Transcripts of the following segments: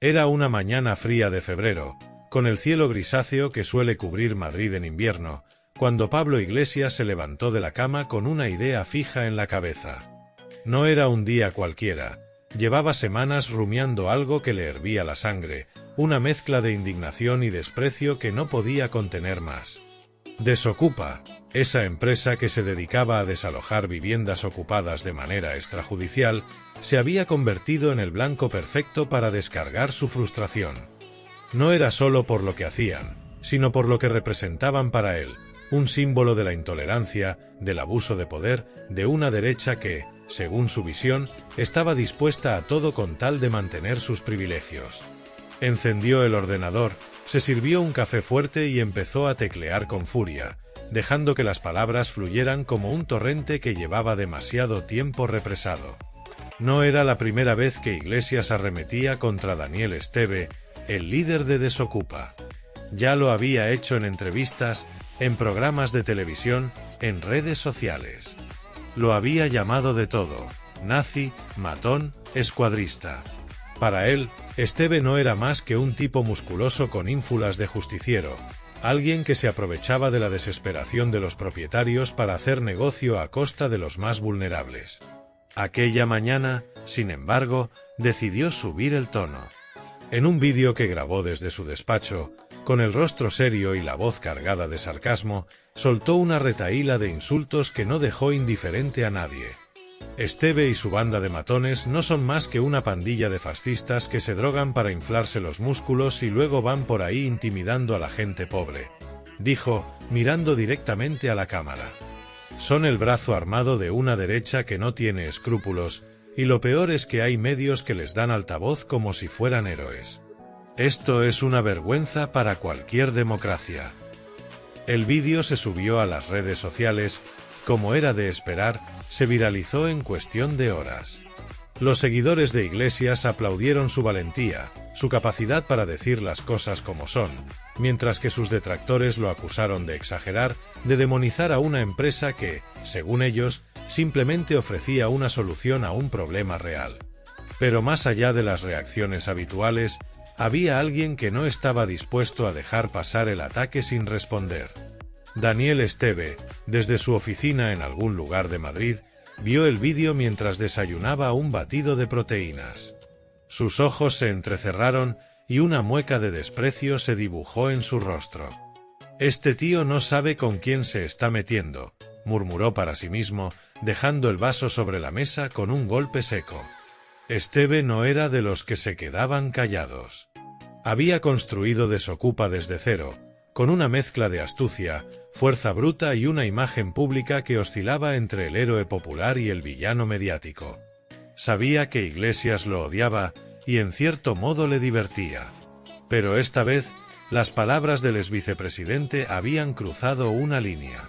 Era una mañana fría de febrero, con el cielo grisáceo que suele cubrir Madrid en invierno, cuando Pablo Iglesias se levantó de la cama con una idea fija en la cabeza. No era un día cualquiera, llevaba semanas rumiando algo que le hervía la sangre, una mezcla de indignación y desprecio que no podía contener más. Desocupa, esa empresa que se dedicaba a desalojar viviendas ocupadas de manera extrajudicial, se había convertido en el blanco perfecto para descargar su frustración. No era solo por lo que hacían, sino por lo que representaban para él, un símbolo de la intolerancia, del abuso de poder, de una derecha que, según su visión, estaba dispuesta a todo con tal de mantener sus privilegios. Encendió el ordenador, se sirvió un café fuerte y empezó a teclear con furia, dejando que las palabras fluyeran como un torrente que llevaba demasiado tiempo represado. No era la primera vez que Iglesias arremetía contra Daniel Esteve, el líder de Desocupa. Ya lo había hecho en entrevistas, en programas de televisión, en redes sociales. Lo había llamado de todo: nazi, matón, escuadrista. Para él, Esteve no era más que un tipo musculoso con ínfulas de justiciero, alguien que se aprovechaba de la desesperación de los propietarios para hacer negocio a costa de los más vulnerables. Aquella mañana, sin embargo, decidió subir el tono. En un vídeo que grabó desde su despacho, con el rostro serio y la voz cargada de sarcasmo, soltó una retahíla de insultos que no dejó indiferente a nadie. Esteve y su banda de matones no son más que una pandilla de fascistas que se drogan para inflarse los músculos y luego van por ahí intimidando a la gente pobre, dijo, mirando directamente a la cámara. Son el brazo armado de una derecha que no tiene escrúpulos, y lo peor es que hay medios que les dan altavoz como si fueran héroes. Esto es una vergüenza para cualquier democracia. El vídeo se subió a las redes sociales, como era de esperar, se viralizó en cuestión de horas. Los seguidores de Iglesias aplaudieron su valentía, su capacidad para decir las cosas como son, mientras que sus detractores lo acusaron de exagerar, de demonizar a una empresa que, según ellos, simplemente ofrecía una solución a un problema real. Pero más allá de las reacciones habituales, había alguien que no estaba dispuesto a dejar pasar el ataque sin responder. Daniel Esteve, desde su oficina en algún lugar de Madrid, vio el vídeo mientras desayunaba un batido de proteínas. Sus ojos se entrecerraron y una mueca de desprecio se dibujó en su rostro. «Este tío no sabe con quién se está metiendo», murmuró para sí mismo, dejando el vaso sobre la mesa con un golpe seco. Esteve no era de los que se quedaban callados. Había construido Desocupa desde cero, con una mezcla de astucia, fuerza bruta y una imagen pública que oscilaba entre el héroe popular y el villano mediático. Sabía que Iglesias lo odiaba y en cierto modo le divertía. Pero esta vez, las palabras del exvicepresidente habían cruzado una línea.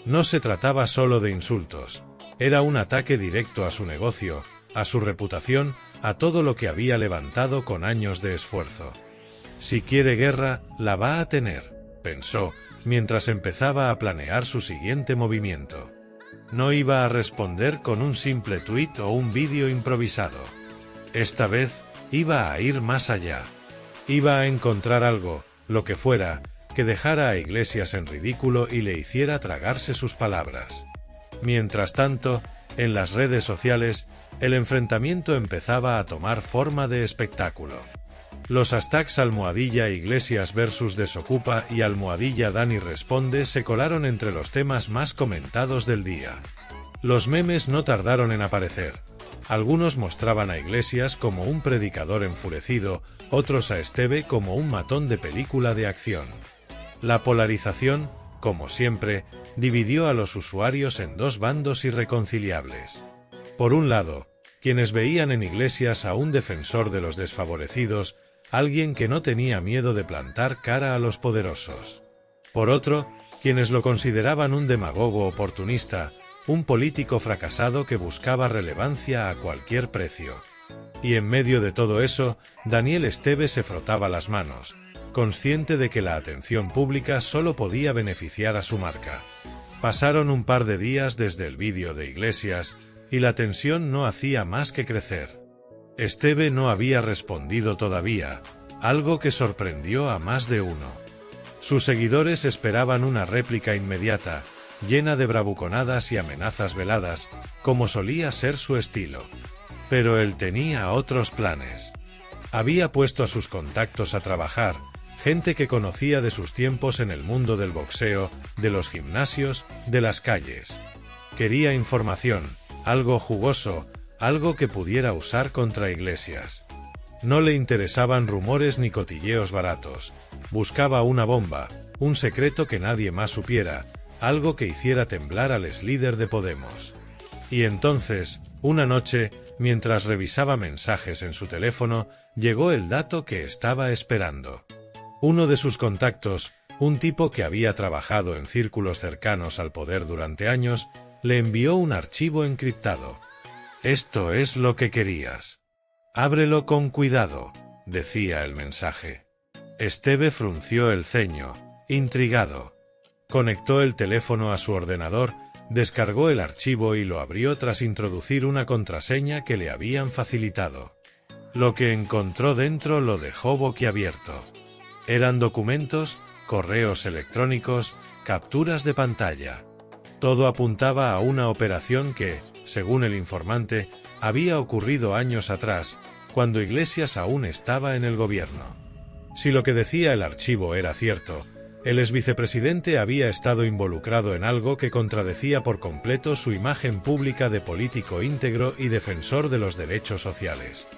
No se trataba solo de insultos, era un ataque directo a su negocio, a su reputación, a todo lo que había levantado con años de esfuerzo. Si quiere guerra, la va a tener, pensó, mientras empezaba a planear su siguiente movimiento. No iba a responder con un simple tuit o un vídeo improvisado. Esta vez, iba a ir más allá. Iba a encontrar algo, lo que fuera, que dejara a Iglesias en ridículo y le hiciera tragarse sus palabras. Mientras tanto, en las redes sociales, el enfrentamiento empezaba a tomar forma de espectáculo. Los hashtags #Iglesias versus Desocupa y #Dani responde se colaron entre los temas más comentados del día. Los memes no tardaron en aparecer. Algunos mostraban a Iglesias como un predicador enfurecido, otros a Esteve como un matón de película de acción. La polarización, como siempre, dividió a los usuarios en dos bandos irreconciliables. Por un lado, quienes veían en Iglesias a un defensor de los desfavorecidos, alguien que no tenía miedo de plantar cara a los poderosos. Por otro, quienes lo consideraban un demagogo oportunista, un político fracasado que buscaba relevancia a cualquier precio. Y en medio de todo eso, Daniel Esteve se frotaba las manos, consciente de que la atención pública solo podía beneficiar a su marca. Pasaron un par de días desde el vídeo de Iglesias, y la tensión no hacía más que crecer. Esteve no había respondido todavía, algo que sorprendió a más de uno. Sus seguidores esperaban una réplica inmediata, llena de bravuconadas y amenazas veladas, como solía ser su estilo. Pero él tenía otros planes. Había puesto a sus contactos a trabajar, gente que conocía de sus tiempos en el mundo del boxeo, de los gimnasios, de las calles. Quería información, algo jugoso, algo que pudiera usar contra Iglesias. No le interesaban rumores ni cotilleos baratos. Buscaba una bomba, un secreto que nadie más supiera, algo que hiciera temblar al exlíder de Podemos. Y entonces, una noche, mientras revisaba mensajes en su teléfono, llegó el dato que estaba esperando. Uno de sus contactos, un tipo que había trabajado en círculos cercanos al poder durante años, le envió un archivo encriptado. «Esto es lo que querías. Ábrelo con cuidado», decía el mensaje. Esteve frunció el ceño, intrigado. Conectó el teléfono a su ordenador, descargó el archivo y lo abrió tras introducir una contraseña que le habían facilitado. Lo que encontró dentro lo dejó boquiabierto. Eran documentos, correos electrónicos, capturas de pantalla. Todo apuntaba a una operación que, según el informante, había ocurrido años atrás, cuando Iglesias aún estaba en el gobierno. Si lo que decía el archivo era cierto, el exvicepresidente había estado involucrado en algo que contradecía por completo su imagen pública de político íntegro y defensor de los derechos sociales.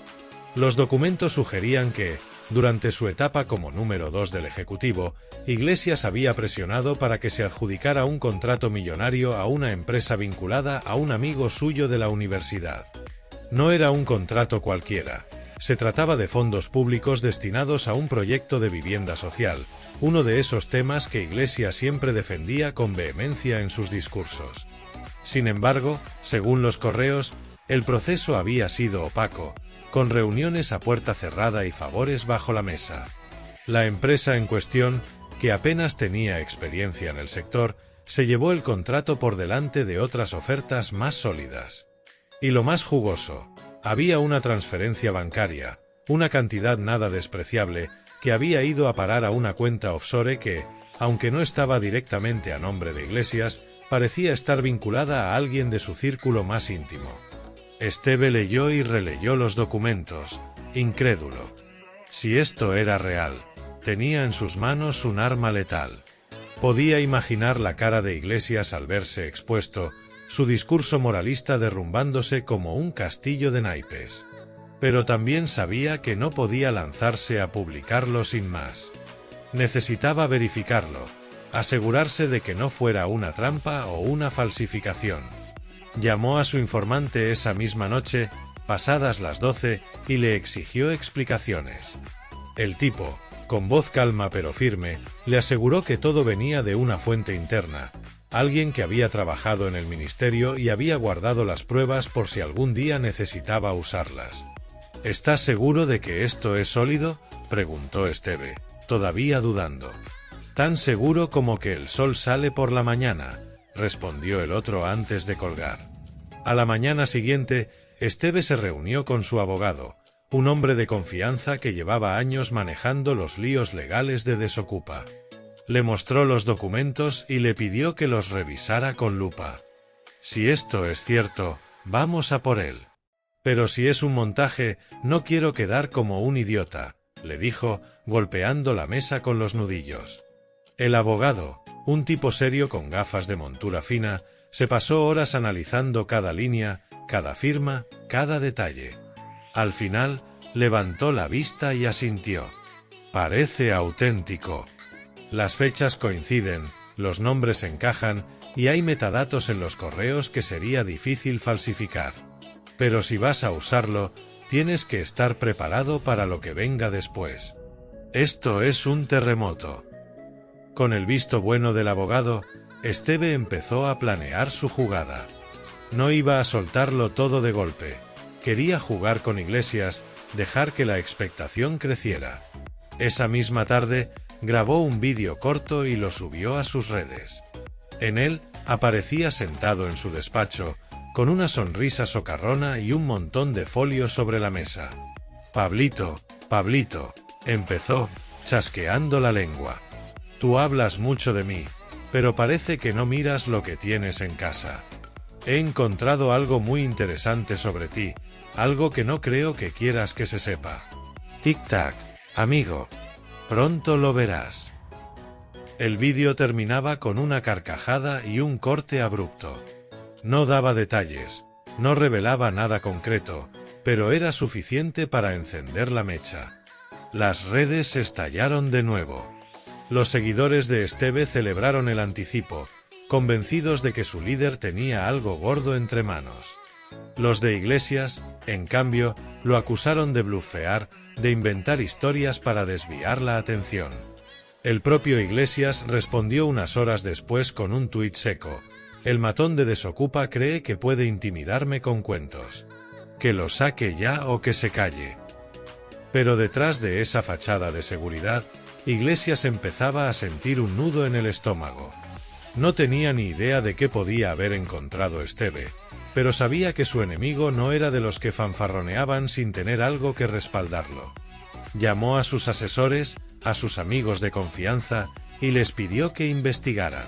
Los documentos sugerían que, durante su etapa como número 2 del Ejecutivo, Iglesias había presionado para que se adjudicara un contrato millonario a una empresa vinculada a un amigo suyo de la universidad. No era un contrato cualquiera. Se trataba de fondos públicos destinados a un proyecto de vivienda social, uno de esos temas que Iglesias siempre defendía con vehemencia en sus discursos. Sin embargo, según los correos, el proceso había sido opaco, con reuniones a puerta cerrada y favores bajo la mesa. La empresa en cuestión, que apenas tenía experiencia en el sector, se llevó el contrato por delante de otras ofertas más sólidas. Y lo más jugoso, había una transferencia bancaria, una cantidad nada despreciable, que había ido a parar a una cuenta offshore que, aunque no estaba directamente a nombre de Iglesias, parecía estar vinculada a alguien de su círculo más íntimo. Esteve leyó y releyó los documentos, incrédulo. Si esto era real, tenía en sus manos un arma letal. Podía imaginar la cara de Iglesias al verse expuesto, su discurso moralista derrumbándose como un castillo de naipes. Pero también sabía que no podía lanzarse a publicarlo sin más. Necesitaba verificarlo, asegurarse de que no fuera una trampa o una falsificación. Llamó a su informante esa misma noche, pasadas las 12, y le exigió explicaciones. El tipo, con voz calma pero firme, le aseguró que todo venía de una fuente interna, alguien que había trabajado en el ministerio y había guardado las pruebas por si algún día necesitaba usarlas. ¿Estás seguro de que esto es sólido?, preguntó Esteve, todavía dudando. Tan seguro como que el sol sale por la mañana, respondió el otro antes de colgar. A la mañana siguiente, Esteve se reunió con su abogado, un hombre de confianza que llevaba años manejando los líos legales de Desokupa. Le mostró los documentos y le pidió que los revisara con lupa. Si esto es cierto, vamos a por él. Pero si es un montaje, no quiero quedar como un idiota, le dijo, golpeando la mesa con los nudillos. El abogado, un tipo serio con gafas de montura fina, se pasó horas analizando cada línea, cada firma, cada detalle. Al final, levantó la vista y asintió. Parece auténtico. Las fechas coinciden, los nombres encajan, y hay metadatos en los correos que sería difícil falsificar. Pero si vas a usarlo, tienes que estar preparado para lo que venga después. Esto es un terremoto. Con el visto bueno del abogado, Esteve empezó a planear su jugada. No iba a soltarlo todo de golpe. Quería jugar con Iglesias, dejar que la expectación creciera. Esa misma tarde, grabó un vídeo corto y lo subió a sus redes. En él, aparecía sentado en su despacho, con una sonrisa socarrona y un montón de folios sobre la mesa. «Pablito, Pablito», empezó, chasqueando la lengua. «Tú hablas mucho de mí, pero parece que no miras lo que tienes en casa. He encontrado algo muy interesante sobre ti, algo que no creo que quieras que se sepa. Tic-tac, amigo. Pronto lo verás». El vídeo terminaba con una carcajada y un corte abrupto. No daba detalles, no revelaba nada concreto, pero era suficiente para encender la mecha. Las redes estallaron de nuevo. Los seguidores de Esteve celebraron el anticipo, convencidos de que su líder tenía algo gordo entre manos. Los de Iglesias, en cambio, lo acusaron de blufear, de inventar historias para desviar la atención. El propio Iglesias respondió unas horas después con un tuit seco: «El matón de Desokupa cree que puede intimidarme con cuentos. Que lo saque ya o que se calle». Pero detrás de esa fachada de seguridad, Iglesias empezaba a sentir un nudo en el estómago. No tenía ni idea de qué podía haber encontrado Esteve, pero sabía que su enemigo no era de los que fanfarroneaban sin tener algo que respaldarlo. Llamó a sus asesores, a sus amigos de confianza, y les pidió que investigaran.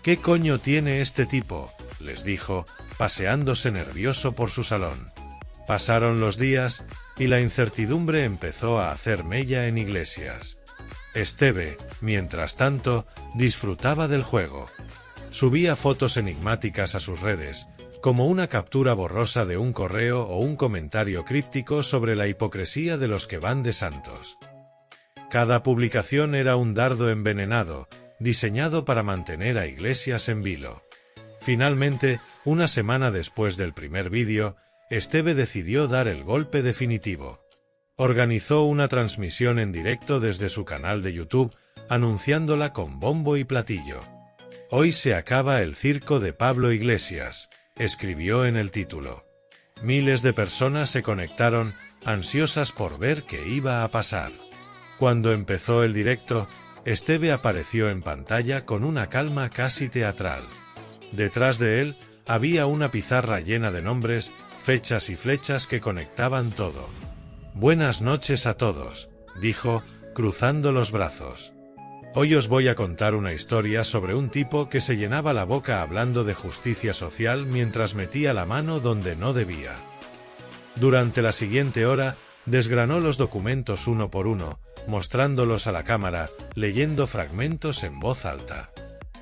«¿Qué coño tiene este tipo?», les dijo, paseándose nervioso por su salón. Pasaron los días, y la incertidumbre empezó a hacer mella en Iglesias. Esteve, mientras tanto, disfrutaba del juego. Subía fotos enigmáticas a sus redes, como una captura borrosa de un correo o un comentario críptico sobre la hipocresía de los que van de santos. Cada publicación era un dardo envenenado, diseñado para mantener a Iglesias en vilo. Finalmente, una semana después del primer vídeo, Esteve decidió dar el golpe definitivo. Organizó una transmisión en directo desde su canal de YouTube, anunciándola con bombo y platillo. «Hoy se acaba el circo de Pablo Iglesias», escribió en el título. Miles de personas se conectaron, ansiosas por ver qué iba a pasar. Cuando empezó el directo, Esteve apareció en pantalla con una calma casi teatral. Detrás de él, había una pizarra llena de nombres, fechas y flechas que conectaban todo. «Buenas noches a todos», dijo, cruzando los brazos. «Hoy os voy a contar una historia sobre un tipo que se llenaba la boca hablando de justicia social mientras metía la mano donde no debía». Durante la siguiente hora, desgranó los documentos uno por uno, mostrándolos a la cámara, leyendo fragmentos en voz alta.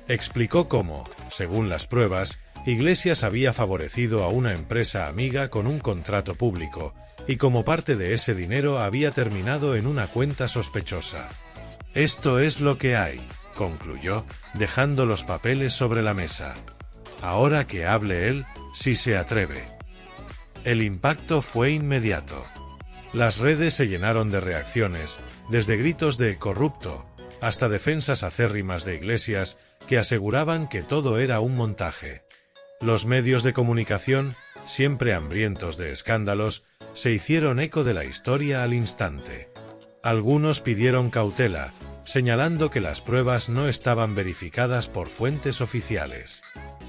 Explicó cómo, según las pruebas, Iglesias había favorecido a una empresa amiga con un contrato público, y como parte de ese dinero había terminado en una cuenta sospechosa. «Esto es lo que hay», concluyó, dejando los papeles sobre la mesa. «Ahora que hable él, si se atreve». El impacto fue inmediato. Las redes se llenaron de reacciones, desde gritos de «corrupto», hasta defensas acérrimas de Iglesias que aseguraban que todo era un montaje. Los medios de comunicación, siempre hambrientos de escándalos, se hicieron eco de la historia al instante. Algunos pidieron cautela, señalando que las pruebas no estaban verificadas por fuentes oficiales.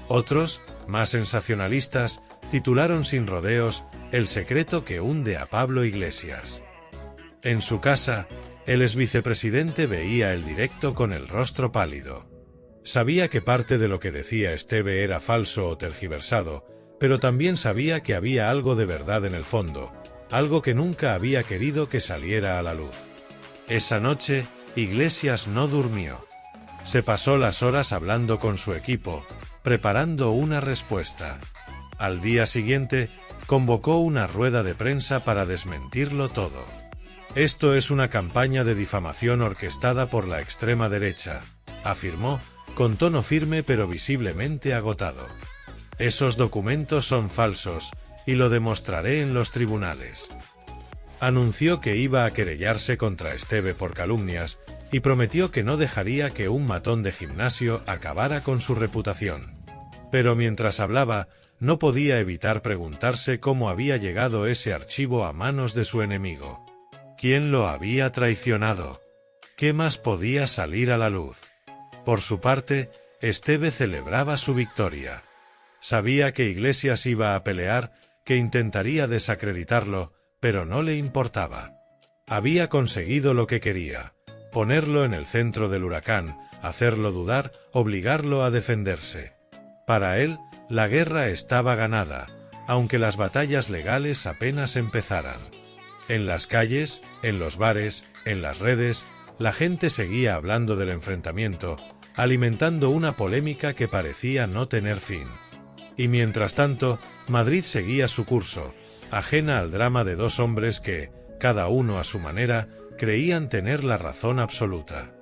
Otros, más sensacionalistas, titularon sin rodeos «El secreto que hunde a Pablo Iglesias». En su casa, el exvicepresidente veía el directo con el rostro pálido. Sabía que parte de lo que decía Esteve era falso o tergiversado, pero también sabía que había algo de verdad en el fondo, algo que nunca había querido que saliera a la luz. Esa noche, Iglesias no durmió. Se pasó las horas hablando con su equipo, preparando una respuesta. Al día siguiente, convocó una rueda de prensa para desmentirlo todo. «Esto es una campaña de difamación orquestada por la extrema derecha», afirmó, con tono firme pero visiblemente agotado. «Esos documentos son falsos, y lo demostraré en los tribunales». Anunció que iba a querellarse contra Esteve por calumnias, y prometió que no dejaría que un matón de gimnasio acabara con su reputación. Pero mientras hablaba, no podía evitar preguntarse cómo había llegado ese archivo a manos de su enemigo. ¿Quién lo había traicionado? ¿Qué más podía salir a la luz? Por su parte, Esteve celebraba su victoria. Sabía que Iglesias iba a pelear, que intentaría desacreditarlo, pero no le importaba. Había conseguido lo que quería: ponerlo en el centro del huracán, hacerlo dudar, obligarlo a defenderse. Para él, la guerra estaba ganada, aunque las batallas legales apenas empezaran. En las calles, en los bares, en las redes, la gente seguía hablando del enfrentamiento, alimentando una polémica que parecía no tener fin. Y mientras tanto, Madrid seguía su curso, ajena al drama de dos hombres que, cada uno a su manera, creían tener la razón absoluta.